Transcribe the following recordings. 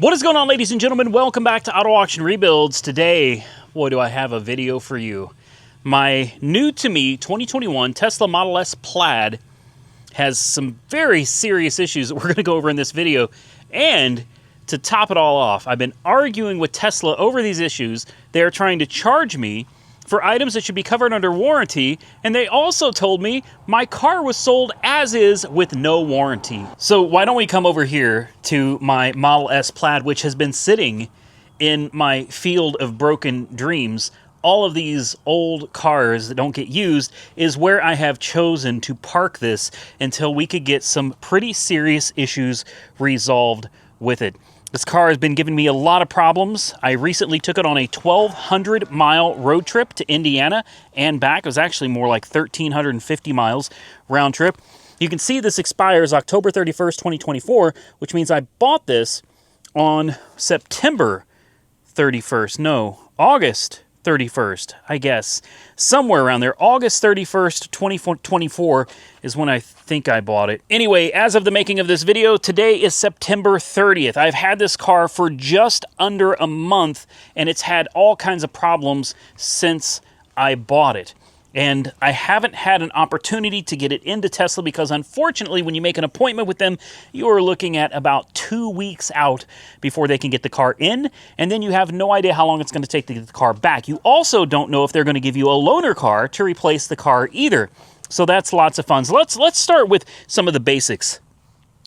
What is going on, ladies and gentlemen? Welcome back to Auto Auction Rebuilds. Today, boy, do I have a video for you. My new to me 2021 Tesla Model S Plaid has some very serious issues that we're going to go over in this video. And to top it all off, I've been arguing with Tesla over these issues. They're trying to charge me for items that should be covered under warranty, and they also told me my car was sold as is with no warranty. So why don't we come over here to my Model S Plaid, which has been sitting in my field of broken dreams. All of these old cars that don't get used is where I have chosen to park this until we could get some pretty serious issues resolved with it. This car has been giving me a lot of problems. I recently took it on a 1,200-mile road trip to Indiana and back. It was actually more like 1,350 miles round trip. You can see this expires October 31st, 2024, which means I bought this on September 31st. No, August 31st, I guess. Somewhere around there. August 31st, 2024 is when I think I bought it. Anyway, as of the making of this video, today is September 30th. I've had this car for just under a month, and it's had all kinds of problems since I bought it. And I haven't had an opportunity to get it into Tesla because, unfortunately, when you make an appointment with them, you are looking at about 2 weeks out before they can get the car in, and then you have no idea how long it's going to take to get the car back. You also don't know if they're going to give you a loaner car to replace the car either. So that's lots of fun. So let's start with some of the basics.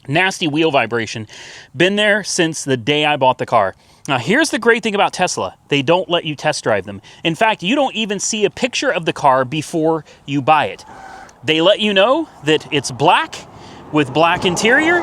Nasty wheel vibration. Been there since the day I bought the car. Now, here's the great thing about Tesla. They don't let you test drive them. In fact, you don't even see a picture of the car before you buy it. They let you know that it's black with black interior,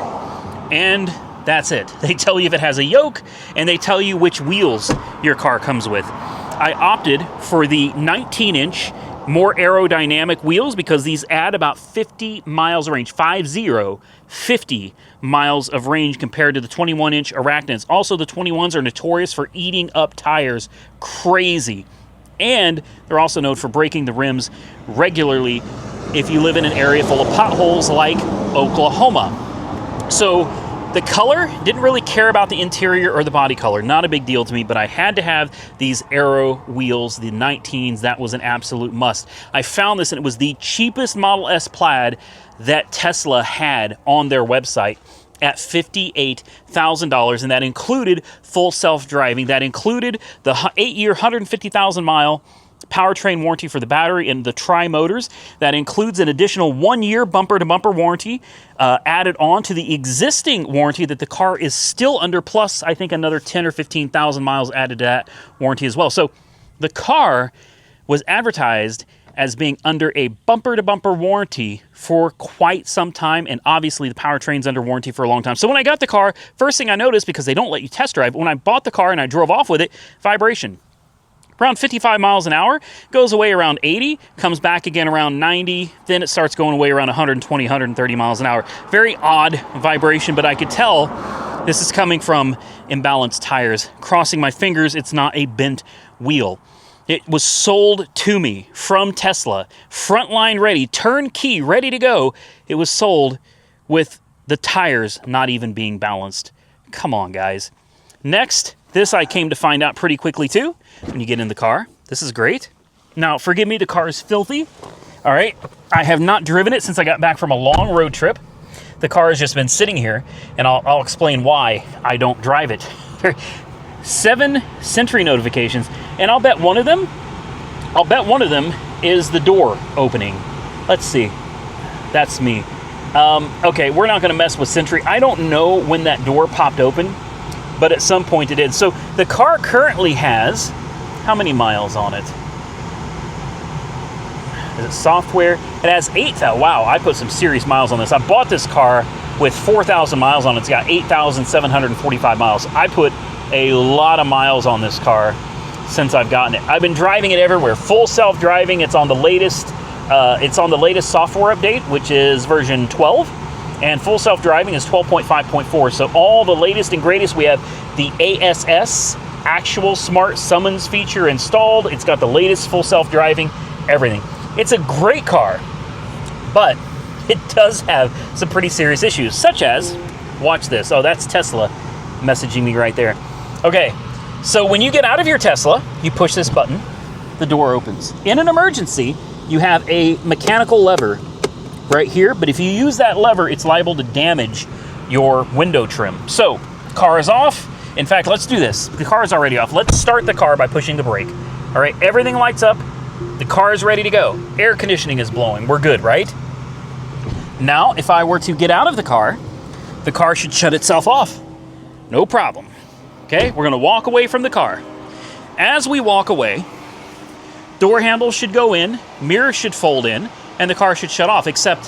and that's it. They tell you if it has a yoke, and they tell you which wheels your car comes with. I opted for the 19-inch, more aerodynamic wheels because these add about 50 miles of range, 50 miles of range compared to the 21-inch Arachnids. Also, the 21s are notorious for eating up tires crazy. And they're also known for breaking the rims regularly if you live in an area full of potholes like Oklahoma. So the color, didn't really care about the interior or the body color. Not a big deal to me, but I had to have these aero wheels, the 19s. That was an absolute must. I found this, and it was the cheapest Model S Plaid that Tesla had on their website at $58,000, and that included full self-driving. That included the 8-year, 150,000-mile powertrain warranty for the battery and the tri-motors. That includes an additional 1-year bumper-to-bumper warranty added on to the existing warranty that the car is still under, plus I think another 10 or 15,000 miles added to that warranty as well. So the car was advertised as being under a bumper-to-bumper warranty for quite some time, and obviously the powertrain's under warranty for a long time. So when I got the car, first thing I noticed, because they don't let you test drive, when I bought the car and I drove off with it, vibration. Around 55 miles an hour, goes away around 80, comes back again around 90, then it starts going away around 120, 130 miles an hour. Very odd vibration, but I could tell this is coming from imbalanced tires. Crossing my fingers, it's not a bent wheel. It was sold to me from Tesla, frontline ready, turnkey, ready to go. It was sold with the tires not even being balanced. Come on, guys. Next, this I came to find out pretty quickly too. When you get in the car, this is great. Now, forgive me, the car is filthy. All right, I have not driven it since I got back from a long road trip. The car has just been sitting here, and I'll explain why I don't drive it. 7 Sentry notifications, and I'll bet one of them is the door opening. Let's see. That's me. Okay, we're not going to mess with Sentry. I don't know when that door popped open, but at some point it did. So the car currently has, how many miles on it? Is it software? It has 8,000. Wow, I put some serious miles on this. I bought this car with 4,000 miles on it. It's got 8,745 miles. I put a lot of miles on this car since I've gotten it. I've been driving it everywhere. Full self-driving. It's on the latest software update, which is version 12. And full self-driving is 12.5.4. So all the latest and greatest. We have the ASS, actual smart summons feature installed. It's got the latest full self-driving, everything. It's a great car, but it does have some pretty serious issues, such as, watch this. Oh, that's Tesla messaging me right there. Okay, so when you get out of your Tesla, you push this button, the door opens. In an emergency, you have a mechanical lever right here, but if you use that lever, it's liable to damage your window trim. So, car is off. In fact, let's do this. The car is already off. Let's start the car by pushing the brake. All right, everything lights up. The car is ready to go. Air conditioning is blowing. We're good, right? Now, if I were to get out of the car should shut itself off. No problem. Okay, we're gonna walk away from the car. As we walk away, door handles should go in, mirrors should fold in, and the car should shut off, except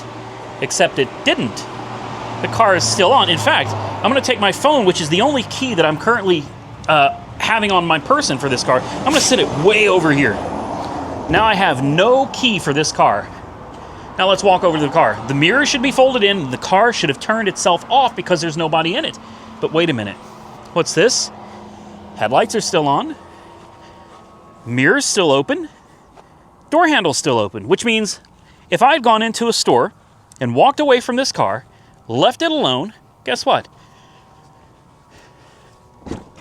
it didn't. The car is still on. In fact, I'm gonna take my phone, which is the only key that I'm currently having on my person for this car. I'm gonna sit it way over here. Now I have no key for this car. Now let's walk over to the car. The mirror should be folded in. The car should have turned itself off because there's nobody in it. But wait a minute. What's this? Headlights are still on. Mirror's still open. Door handle's still open, which means if I had gone into a store and walked away from this car, left it alone, guess what?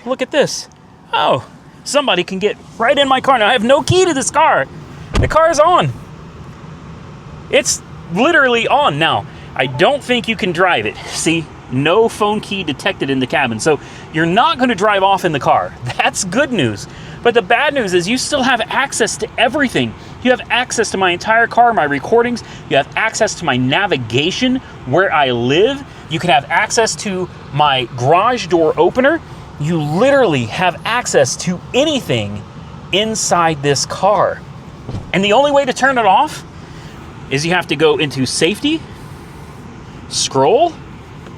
Look at this. Oh, somebody can get right in my car. Now I have no key to this car. The car is on. It's literally on. Now, I don't think you can drive it. See, no phone key detected in the cabin. So you're not going to drive off in the car. That's good news. But the bad news is you still have access to everything. You have access to my entire car, my recordings. You have access to my navigation, where I live. You can have access to my garage door opener. You literally have access to anything inside this car. And the only way to turn it off is you have to go into safety, scroll,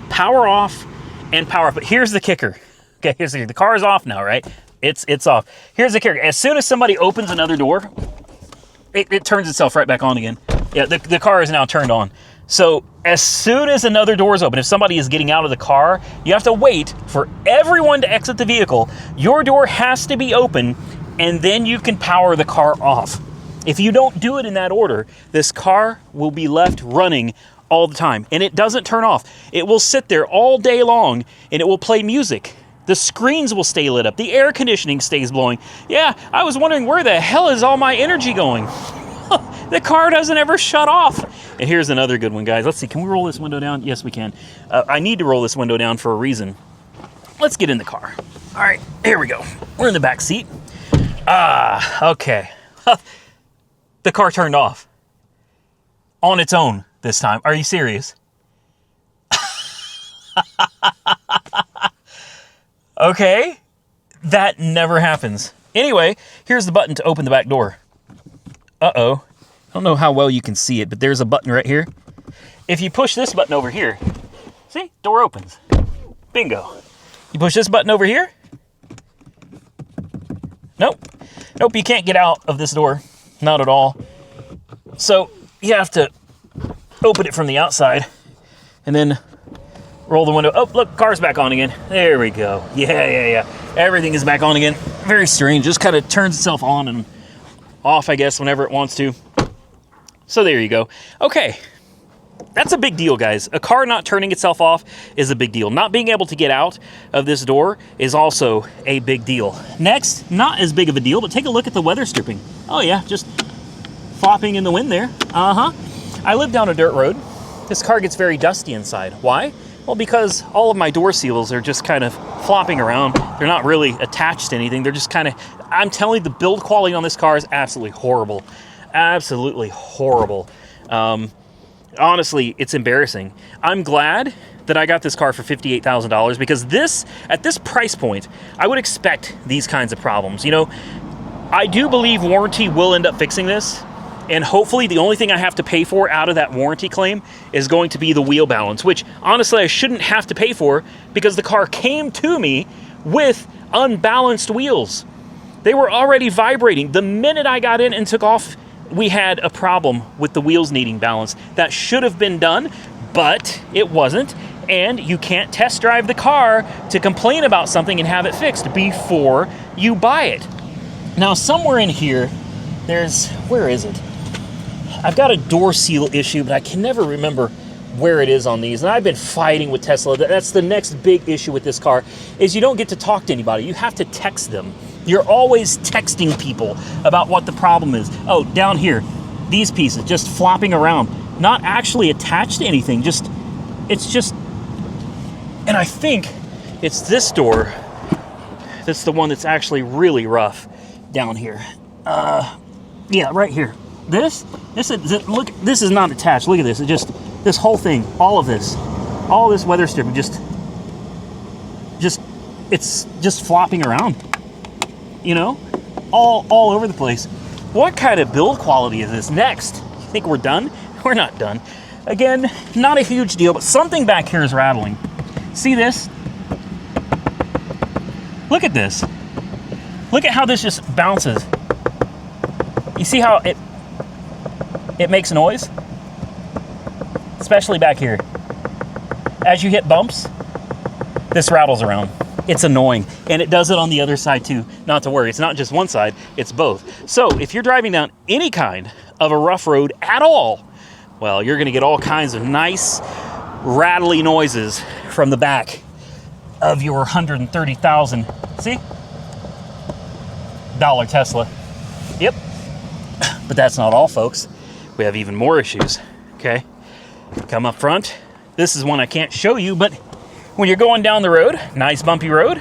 power off, and power up. But here's the kicker. Okay, here's the car is off now, right? It's off. Here's the kicker. As soon as somebody opens another door, it turns itself right back on again. Yeah, the car is now turned on. So as soon as another door is open, if somebody is getting out of the car, you have to wait for everyone to exit the vehicle. Your door has to be open, and then you can power the car off. If you don't do it in that order, this car will be left running all the time, and it doesn't turn off. It will sit there all day long, and it will play music. The screens will stay lit up. The air conditioning stays blowing. Yeah, I was wondering, where the hell is all my energy going? The car doesn't ever shut off. And here's another good one, guys. Let's see, can we roll this window down? Yes, we can. I need to roll this window down for a reason. Let's get in the car. All right, here we go. We're in the back seat. Okay. The car turned off. On its own this time. Are you serious? Okay. That never happens. Anyway, here's the button to open the back door. Uh-oh. I don't know how well you can see it, but there's a button right here. If you push this button over here, see, door opens. Bingo. You push this button over here. Nope. Nope, you can't get out of this door. Not at all. So you have to open it from the outside and then roll the window. Oh, look, car's back on again. There we go. Yeah. Everything is back on again. Very strange. Just kind of turns itself on and off, I guess, whenever it wants to. So there you go. Okay. That's a big deal, guys. A car not turning itself off is a big deal. Not being able to get out of this door is also a big deal. Next, not as big of a deal, but take a look at the weather stripping. Oh yeah, just flopping in the wind there. I live down a dirt road. This car gets very dusty inside. Why? Well, because all of my door seals are just kind of flopping around. They're not really attached to anything. They're just kind of, I'm telling you, the build quality on this car is absolutely horrible. Absolutely horrible. Honestly, it's embarrassing. I'm glad that I got this car for $58,000 because this, at this price point, I would expect these kinds of problems. You know, I do believe warranty will end up fixing this, and hopefully the only thing I have to pay for out of that warranty claim is going to be the wheel balance, which honestly I shouldn't have to pay for because the car came to me with unbalanced wheels. They were already vibrating. The minute I got in and took off, we had a problem with the wheels needing balance. That should have been done, but it wasn't. And you can't test drive the car to complain about something and have it fixed before you buy it. Now, somewhere in here, where is it? I've got a door seal issue, but I can never remember where it is on these, and I've been fighting with Tesla. That's the next big issue with this car, is you don't get to talk to anybody. You have to text them. You're always texting people about what the problem is. Oh, down here, these pieces just flopping around, not actually attached to anything, it's just, and I think it's this door that's the one that's actually really rough down here. Yeah, right here. This is, look, this is not attached. Look at this. It just, this whole thing, all this weather strip, it's just flopping around, you know, all over the place. What kind of build quality is this? Next, you think we're done? We're not done. Again, not a huge deal, but something back here is rattling. See this? Look at this. Look at how this just bounces. You see how it makes noise? Especially back here. As you hit bumps, this rattles around. It's annoying. And it does it on the other side too. Not to worry, it's not just one side, it's both. So if you're driving down any kind of a rough road at all, well, you're gonna get all kinds of nice, rattly noises from the back of your 130,000, see? $1 Tesla. Yep. But that's not all, folks. We have even more issues, okay? Come up front. This is one I can't show you, but when you're going down the road, nice bumpy road,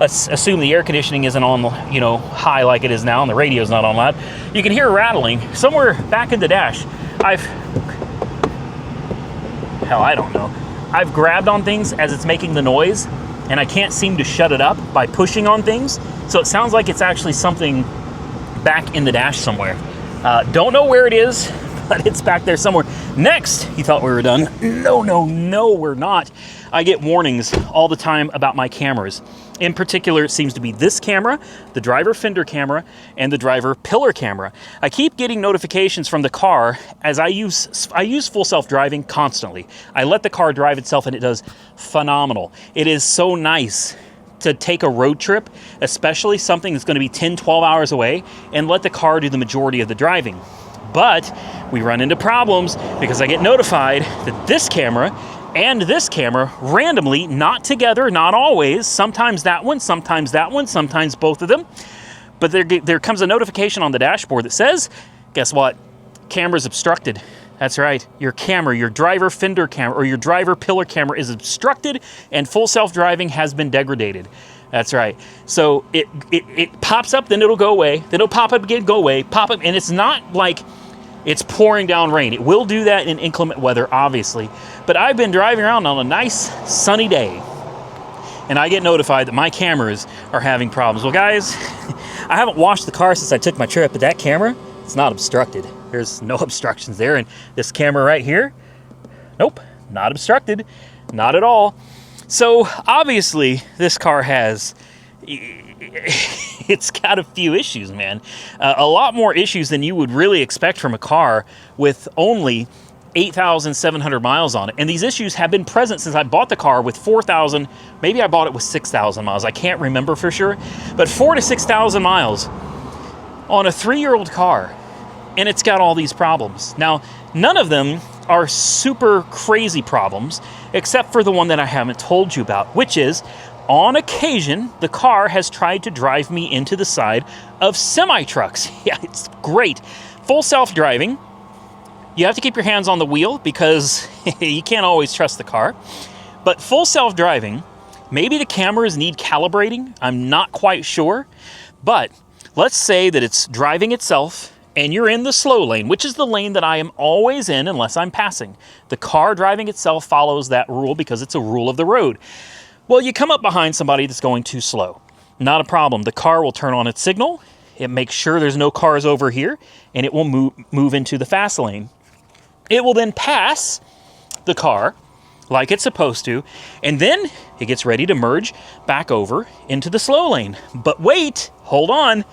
let's assume the air conditioning isn't on, you know, high like it is now and the radio's not on loud. You can hear rattling somewhere back in the dash. I don't know. I've grabbed on things as it's making the noise, and I can't seem to shut it up by pushing on things. So it sounds like it's actually something back in the dash somewhere. Don't know where it is, but it's back there somewhere. Next, you thought we were done. No, we're not. I get warnings all the time about my cameras. In particular, it seems to be this camera, the driver fender camera, and the driver pillar camera. I keep getting notifications from the car as I use full self-driving constantly. I let the car drive itself and it does phenomenal. It is so nice to take a road trip, especially something that's going to be 10, 12 hours away, and let the car do the majority of the driving. But we run into problems because I get notified that this camera and this camera randomly, not together, not always, sometimes that one, sometimes that one, sometimes both of them, but there comes a notification on the dashboard that says, guess what? Camera's obstructed. That's right, your camera, your driver fender camera or your driver pillar camera is obstructed and full self-driving has been degraded. That's right. So it pops up, then it'll go away, then it'll pop up again, go away, pop up, and it's not like it's pouring down rain. It will do that in inclement weather, obviously. But I've been driving around on a nice sunny day, and I get notified that my cameras are having problems. Well, guys, I haven't washed the car since I took my trip, but that camera, it's not obstructed. There's no obstructions there. And this camera right here, nope, not obstructed, not at all. So obviously this car has, it's got a few issues, man. A lot more issues than you would really expect from a car with only 8,700 miles on it. And these issues have been present since I bought the car with 4,000, maybe I bought it with 6,000 miles. I can't remember for sure, but 4,000 to 6,000 miles on a 3-year-old car. And it's got all these problems. Now, none of them are super crazy problems, except for the one that I haven't told you about, which is, on occasion, the car has tried to drive me into the side of semi-trucks. Yeah, it's great. Full self-driving. You have to keep your hands on the wheel because you can't always trust the car. But full self-driving, maybe the cameras need calibrating. I'm not quite sure. But let's say that it's driving itself and you're in the slow lane, which is the lane that I am always in unless I'm passing. The car driving itself follows that rule because it's a rule of the road. Well, you come up behind somebody that's going too slow. Not a problem. The car will turn on its signal. It makes sure there's no cars over here, and it will move into the fast lane. It will then pass the car like it's supposed to, and then it gets ready to merge back over into the slow lane. But wait, hold on.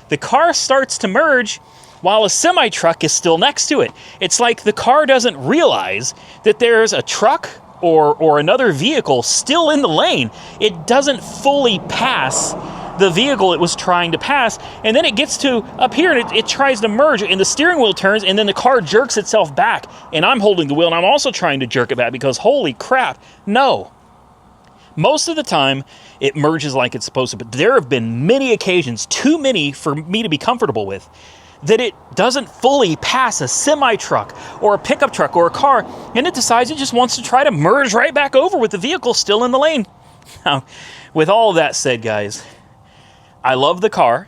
The car starts to merge while a semi-truck is still next to it. It's like the car doesn't realize that there's a truck or another vehicle still in the lane. It doesn't fully pass the vehicle it was trying to pass, and then it gets to up here and it tries to merge, and the steering wheel turns, and then the car jerks itself back, and I'm holding the wheel and I'm also trying to jerk it back because holy crap, no. Most of the time it merges like it's supposed to, but there have been many occasions, too many for me to be comfortable with, that it doesn't fully pass a semi-truck or a pickup truck or a car, and it decides it just wants to try to merge right back over with the vehicle still in the lane. Now, with all of that said, guys, I love the car.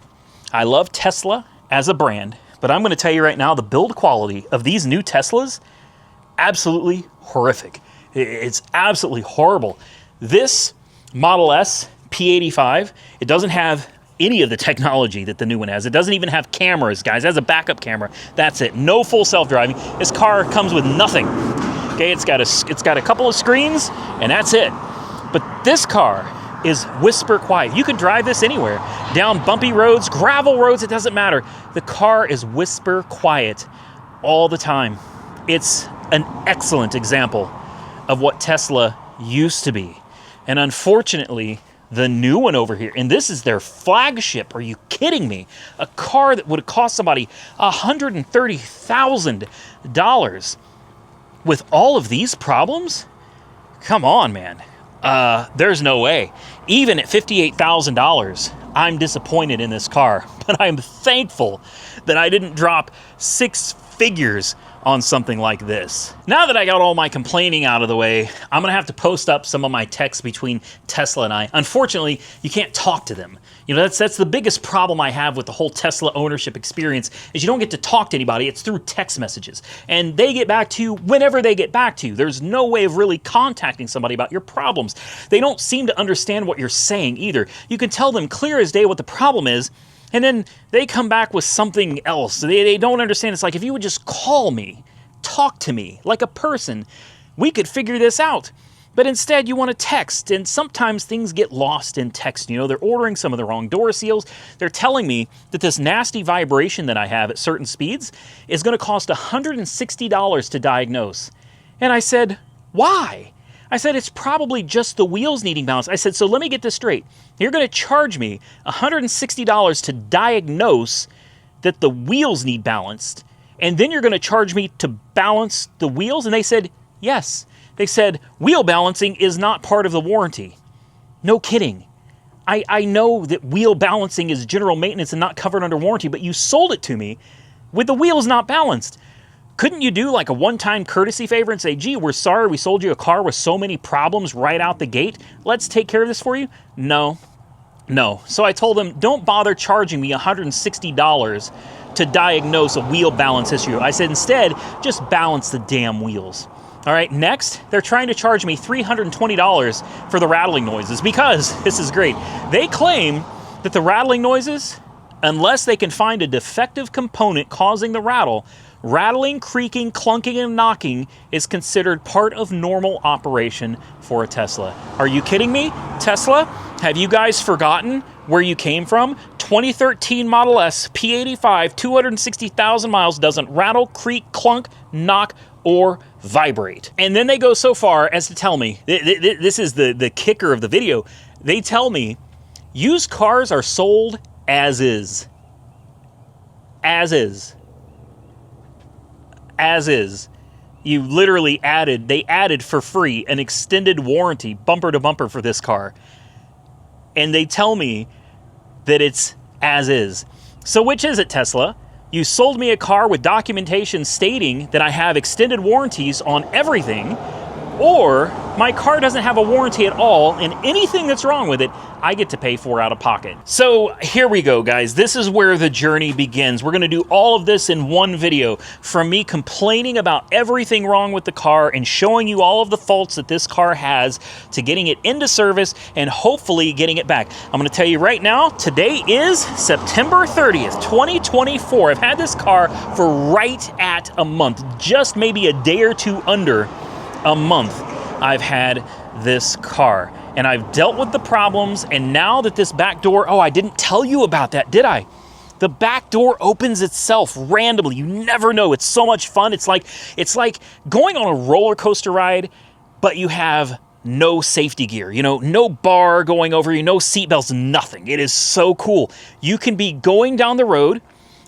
I love Tesla as a brand, but I'm going to tell you right now, the build quality of these new Teslas, absolutely horrific. It's absolutely horrible. This Model S P85, it doesn't have any of the technology that the new one has. It doesn't even have cameras, guys. It has a backup camera. That's it. No full self-driving. This car comes with nothing. Okay, it's got a couple of screens, and that's it. But this car is whisper quiet. You can drive this anywhere. Down bumpy roads, gravel roads, it doesn't matter. The car is whisper quiet all the time. It's an excellent example of what Tesla used to be. And unfortunately, the new one over here, and this is their flagship. Are you kidding me? A car that would have cost somebody $130,000 with all of these problems? Come on, man. There's no way. Even at $58,000, I'm disappointed in this car, but I'm thankful that I didn't drop 6 figures on something like this. Now that I got all my complaining out of the way, I'm gonna have to post up some of my texts between Tesla and I. Unfortunately, you can't talk to them. You know, that's the biggest problem I have with the whole Tesla ownership experience, is you don't get to talk to anybody. It's through text messages. And they get back to you whenever they get back to you. There's no way of really contacting somebody about your problems. They don't seem to understand what you're saying either. You can tell them clear as day what the problem is, and then they come back with something else. They don't understand. It's like, if you would just call me, talk to me like a person, we could figure this out. But instead, you want to text, and sometimes things get lost in text. You know, they're ordering some of the wrong door seals. They're telling me that this nasty vibration that I have at certain speeds is going to cost $160 to diagnose. And I said, why? I said, it's probably just the wheels needing balance. I said, so let me get this straight. You're going to charge me $160 to diagnose that the wheels need balanced, and then you're going to charge me to balance the wheels? And they said, yes. They said, wheel balancing is not part of the warranty. No kidding. I know that wheel balancing is general maintenance and not covered under warranty, but you sold it to me with the wheels not balanced. Couldn't you do like a one-time courtesy favor and say, gee, we're sorry we sold you a car with so many problems right out the gate. Let's take care of this for you? No. So I told them, don't bother charging me $160 to diagnose a wheel balance issue. I said, instead, just balance the damn wheels. All right, next, they're trying to charge me $320 for the rattling noises because, this is great, they claim that the rattling noises, unless they can find a defective component causing the rattle, rattling, creaking, clunking, and knocking is considered part of normal operation for a Tesla. Are you kidding me? Tesla, have you guys forgotten where you came from? 2013 Model S P85, 260,000 miles, doesn't rattle, creak, clunk, knock, or vibrate. And then they go so far as to tell me, this is the kicker of the video, they tell me used cars are sold as is. As is. As is. You literally they added for free an extended warranty, bumper to bumper, for this car. And they tell me that it's as is. So which is it, Tesla? You sold me a car with documentation stating that I have extended warranties on everything, or my car doesn't have a warranty at all, and anything that's wrong with it, I get to pay for out of pocket. So here we go, guys. This is where the journey begins. We're gonna do all of this in one video, from me complaining about everything wrong with the car and showing you all of the faults that this car has, to getting it into service and hopefully getting it back. I'm gonna tell you right now, today is September 30th, 2024. I've had this car for right at a month, just maybe a day or two under a month I've had this car. And I've dealt with the problems, and now that this back door, oh, I didn't tell you about that, did I? The back door opens itself randomly. You never know. It's so much fun. It's like going on a roller coaster ride, but you have no safety gear, you know, no bar going over you, no seatbelts, nothing. It is so cool. You can be going down the road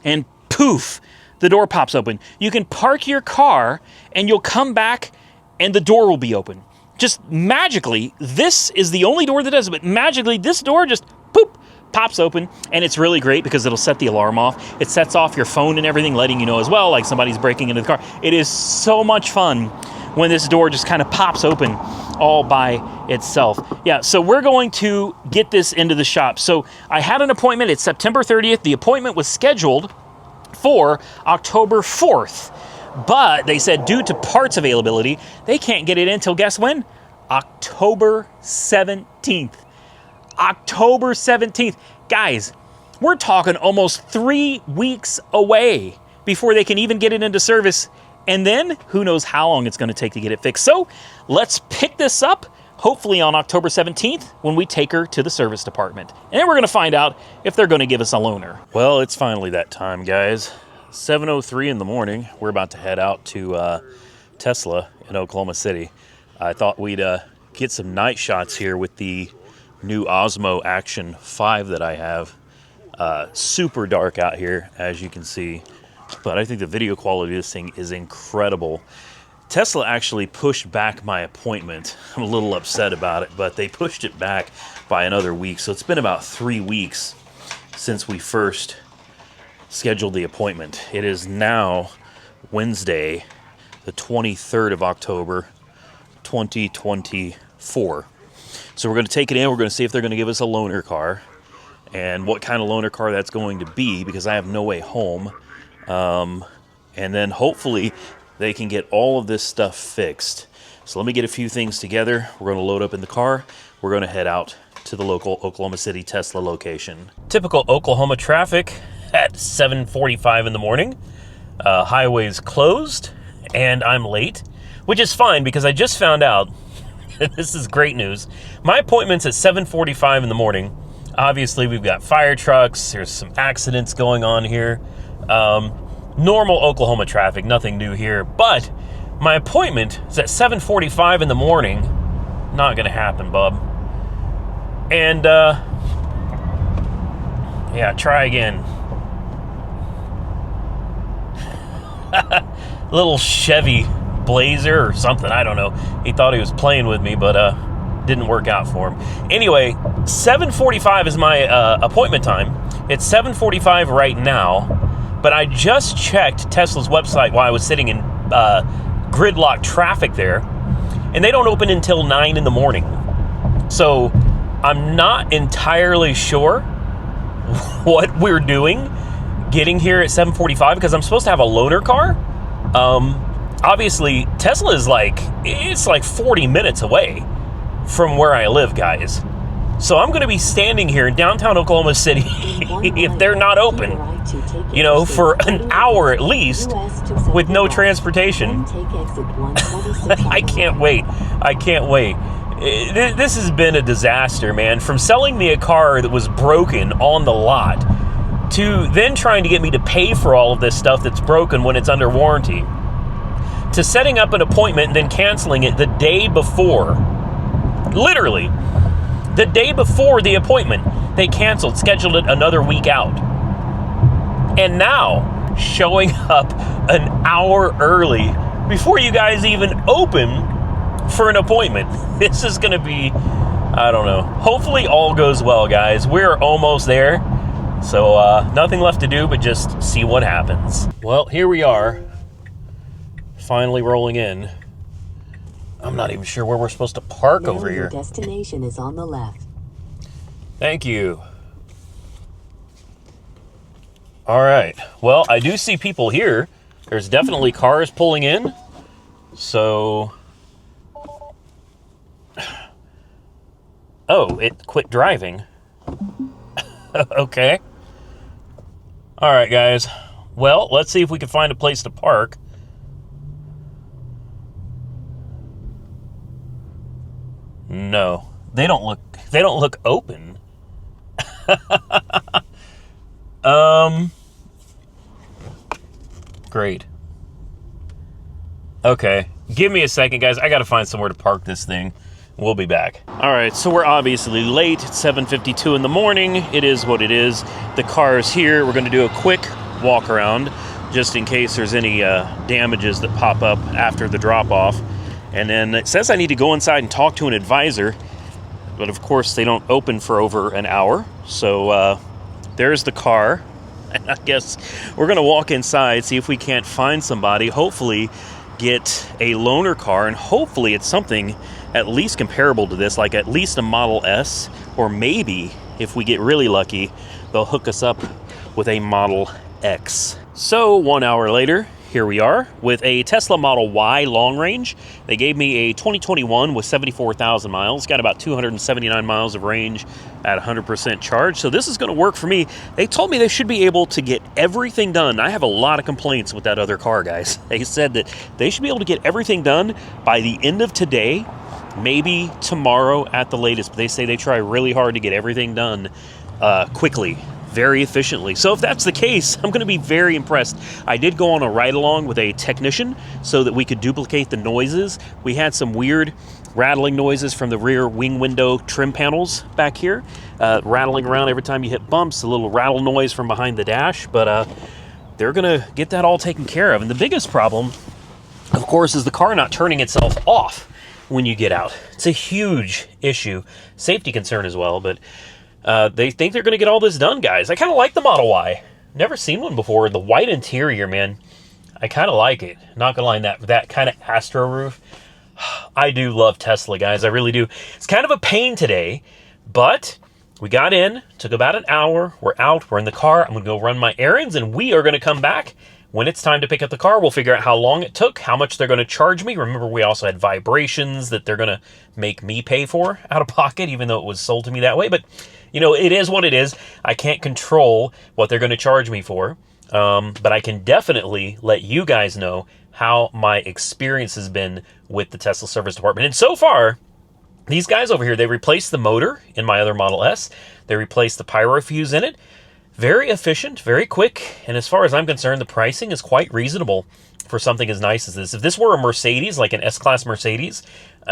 and poof, the door pops open. You can park your car and you'll come back and the door will be open. Just magically, this is the only door that does it, but magically this door just poop, pops open, and it's really great because it'll set the alarm off. It sets off your phone and everything, letting you know as well, like somebody's breaking into the car. It is so much fun when this door just kind of pops open all by itself. Yeah, so we're going to get this into the shop. So I had an appointment. It's September 30th. The appointment was scheduled for October 4th. But they said due to parts availability, they can't get it in until guess when? October 17th. October 17th. Guys, we're talking almost 3 weeks away before they can even get it into service. And then who knows how long it's going to take to get it fixed. So let's pick this up, hopefully on October 17th, when we take her to the service department. And then we're going to find out if they're going to give us a loaner. Well, it's finally that time, guys. 7:03 in the morning. We're about to head out to Tesla in Oklahoma City. I thought we'd get some night shots here with the new Osmo Action 5 that I have. Super dark out here, as you can see. But I think the video quality of this thing is incredible. Tesla actually pushed back my appointment. I'm a little upset about it, but they pushed it back by another week. So it's been about 3 weeks since we first scheduled the appointment. It is now Wednesday, the 23rd of October, 2024. So we're going to take it in. We're going to see if they're going to give us a loaner car and what kind of loaner car that's going to be, because I have no way home. And then hopefully they can get all of this stuff fixed. So let me get a few things together. We're going to load up in the car. We're going to head out to the local Oklahoma City Tesla location. Typical Oklahoma traffic at 7:45 in the morning. Highway's closed and I'm late, which is fine because I just found out, this is great news. My appointment's at 7:45 in the morning. Obviously we've got fire trucks. There's some accidents going on here. Normal Oklahoma traffic, nothing new here, but my appointment is at 7:45 in the morning. Not gonna happen, bub. And yeah, try again. Little Chevy Blazer or something, I don't know. He thought he was playing with me, but didn't work out for him. Anyway, 7:45 is my appointment time. It's 7:45 right now. But I just checked Tesla's website while I was sitting in gridlock traffic there, and they don't open until 9 in the morning. So I'm not entirely sure what we're doing getting here at 7:45 because I'm supposed to have a loaner car. Obviously, Tesla is it's like 40 minutes away from where I live, guys. So I'm going to be standing here in downtown Oklahoma City if they're not open, you know, for an hour at least with no transportation. I can't wait. I can't wait. This has been a disaster, man. From selling me a car that was broken on the lot to then trying to get me to pay for all of this stuff that's broken when it's under warranty, to setting up an appointment and then canceling it the day before. Literally. The day before the appointment, they canceled, scheduled it another week out. And now, showing up an hour early before you guys even open for an appointment. This is going to be, I don't know. Hopefully all goes well, guys. We're almost there. So nothing left to do but just see what happens. Well, here we are. Finally rolling in. I'm not even sure where we're supposed to park over here. Your destination is on the left. Thank you. All right. Well, I do see people here. There's definitely cars pulling in. So... Oh, it quit driving. Okay. All right, guys. Well, let's see if we can find a place to park. No, they don't look open. Great. Okay, give me a second, guys. I gotta find somewhere to park this thing. We'll be back. All right, so we're obviously late. It's 7:52 in the morning. It is what it is. The car is here. We're going to do a quick walk around just in case there's any damages that pop up after the drop-off. And then it says I need to go inside and talk to an advisor. But of course, they don't open for over an hour. So there's the car. And I guess we're going to walk inside, see if we can't find somebody, hopefully get a loaner car, and hopefully it's something at least comparable to this, like at least a Model S, or maybe, if we get really lucky, they'll hook us up with a Model X. So 1 hour later, here we are with a Tesla Model Y long range. They gave me a 2021 with 74,000 miles. Got about 279 miles of range at 100% charge. So this is going to work for me. They told me they should be able to get everything done. I have a lot of complaints with that other car, guys. They said that they should be able to get everything done by the end of today, maybe tomorrow at the latest. But they say they try really hard to get everything done quickly, very efficiently. So if that's the case, I'm going to be very impressed. I did go on a ride-along with a technician so that we could duplicate the noises. We had some weird rattling noises from the rear wing window trim panels back here, rattling around every time you hit bumps, a little rattle noise from behind the dash, but they're going to get that all taken care of. And the biggest problem, of course, is the car not turning itself off when you get out. It's a huge issue, safety concern as well, but they think they're going to get all this done, guys. I kind of like the Model Y. Never seen one before. The white interior, man, I kind of like it. Not going to lie, that kind of Astro roof. I do love Tesla, guys. I really do. It's kind of a pain today, but we got in. Took about an hour. We're out. We're in the car. I'm going to go run my errands, and we are going to come back. When it's time to pick up the car, we'll figure out how long it took, how much they're going to charge me. Remember, we also had vibrations that they're going to make me pay for out of pocket, even though it was sold to me that way. But, you know, it is what it is. I can't control what they're going to charge me for. But I can definitely let you guys know how my experience has been with the Tesla service department. And so far, these guys over here, they replaced the motor in my other Model S. They replaced the pyro fuse in it. Very efficient, very quick, and as far as I'm concerned, the pricing is quite reasonable for something as nice as this. If this were a Mercedes, like an S-Class Mercedes,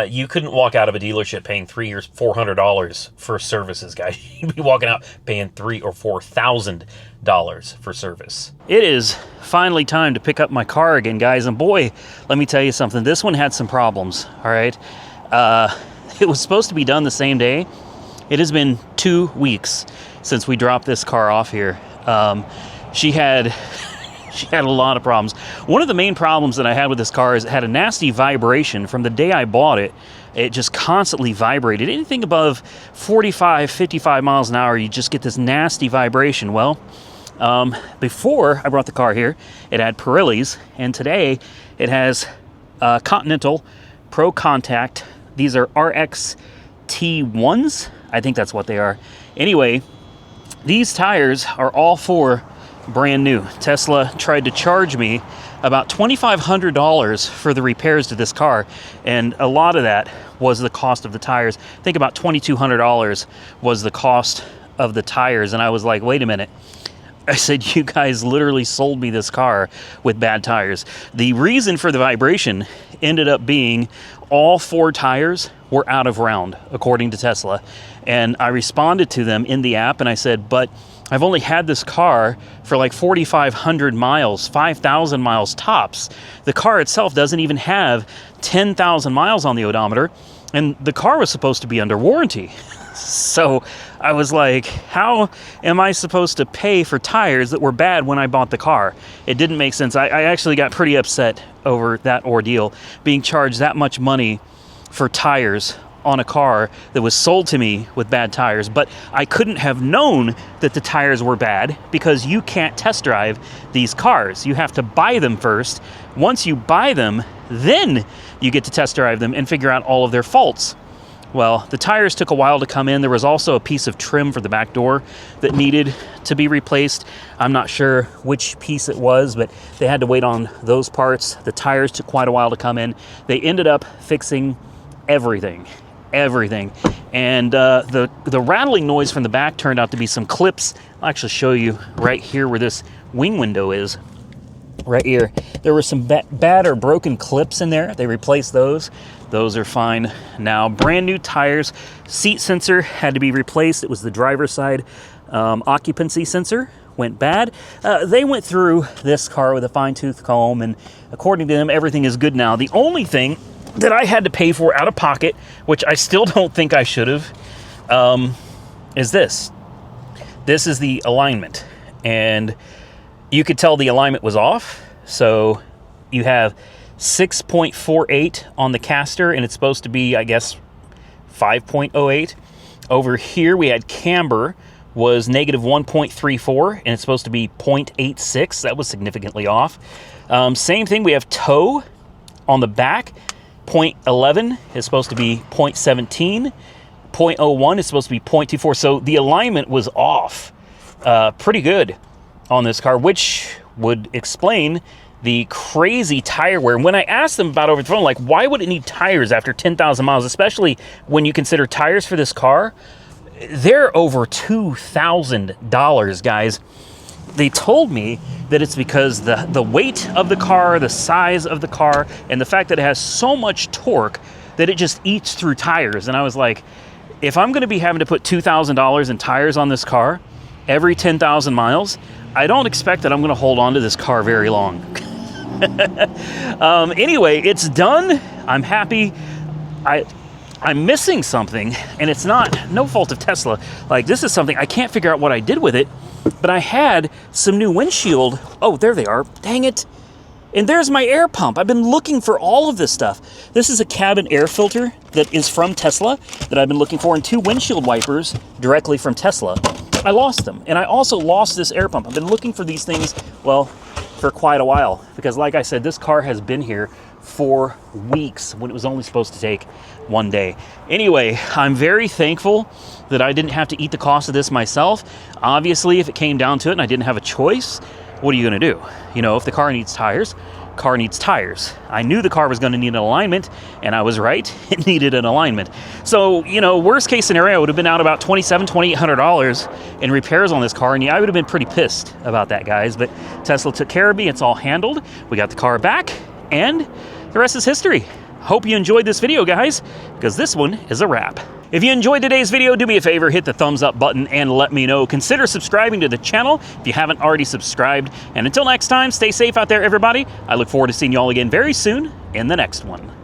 you couldn't walk out of a dealership paying $300 or $400 for services, guys. You'd be walking out paying $3,000 or $4,000 for service. It is finally time to pick up my car again, guys, and boy, let me tell you something. This one had some problems, all right? It was supposed to be done the same day. It has been 2 weeks since we dropped this car off here. She had a lot of problems. One of the main problems that I had with this car is it had a nasty vibration. From the day I bought it, it just constantly vibrated. Anything above 45, 55 miles an hour, you just get this nasty vibration. Well, before I brought the car here, it had Pirellis, and today it has Continental Pro Contact. These are RX T1s. I think that's what they are. Anyway, these tires are all four brand new. Tesla tried to charge me about $2,500 for the repairs to this car, and a lot of that was the cost of the tires. I think about $2,200 was the cost of the tires, and I was like, wait a minute. I said, you guys literally sold me this car with bad tires. The reason for the vibration ended up being all four tires were out of round, according to Tesla. And I responded to them in the app and I said, but I've only had this car for like 4,500 miles, 5,000 miles tops. The car itself doesn't even have 10,000 miles on the odometer, and the car was supposed to be under warranty. So I was like, how am I supposed to pay for tires that were bad when I bought the car? It didn't make sense. I actually got pretty upset over that ordeal, being charged that much money for tires on a car that was sold to me with bad tires. But I couldn't have known that the tires were bad because you can't test drive these cars. You have to buy them first. Once you buy them, then you get to test drive them and figure out all of their faults. Well, the tires took a while to come in. There was also a piece of trim for the back door that needed to be replaced. I'm not sure which piece it was, but they had to wait on those parts. The tires took quite a while to come in. They ended up fixing everything. And the rattling noise from the back turned out to be some clips. I'll actually show you right here where this wing window is. Right here, there were some bad or broken clips in there. They replaced those. Those are fine now. Brand new tires. Seat sensor had to be replaced. It was the driver's side occupancy sensor. Went bad. They went through this car with a fine-tooth comb, and according to them, everything is good now. The only thing that I had to pay for out of pocket, which I still don't think I should have, is this. This is the alignment. And you could tell the alignment was off. So you have 6.48 on the caster, and it's supposed to be, I guess, 5.08. Over here, we had camber was negative 1.34, and it's supposed to be 0.86. That was significantly off. Same thing, we have toe on the back. 0.11 is supposed to be 0.17. 0.01 is supposed to be 0.24. So the alignment was off pretty good on this car, which would explain the crazy tire wear. When I asked them about over the phone, like, why would it need tires after 10,000 miles, especially when you consider tires for this car, they're over $2,000, guys. They told me that it's because the weight of the car, the size of the car, and the fact that it has so much torque that it just eats through tires. And I was like, if I'm going to be having to put $2,000 in tires on this car every 10,000 miles, I don't expect that I'm going to hold on to this car very long. Anyway, it's done. I'm happy. I'm missing something, and it's no fault of Tesla. Like, this is something I can't figure out what I did with it, but I had some new windshield. Oh, there they are. Dang it. And there's my air pump. I've been looking for all of this stuff. This is a cabin air filter that is from Tesla that I've been looking for, and 2 windshield wipers directly from Tesla. I lost them, and I also lost this air pump. I've been looking for these things, well, for quite a while, because like I said, this car has been here for weeks when it was only supposed to take 1 day. Anyway, I'm very thankful that I didn't have to eat the cost of this myself. Obviously, if it came down to it and I didn't have a choice, what are you going to do? You know, if the car needs tires, car needs tires. I knew the car was going to need an alignment, and I was right. It needed an alignment. So, you know, worst case scenario, I would have been out about $2,800 in repairs on this car, and yeah, I would have been pretty pissed about that, guys. But Tesla took care of me. It's all handled. We got the car back, and the rest is history. Hope you enjoyed this video, guys, because this one is a wrap. If you enjoyed today's video, do me a favor, hit the thumbs up button and let me know. Consider subscribing to the channel if you haven't already subscribed. And until next time, stay safe out there, everybody. I look forward to seeing you all again very soon in the next one.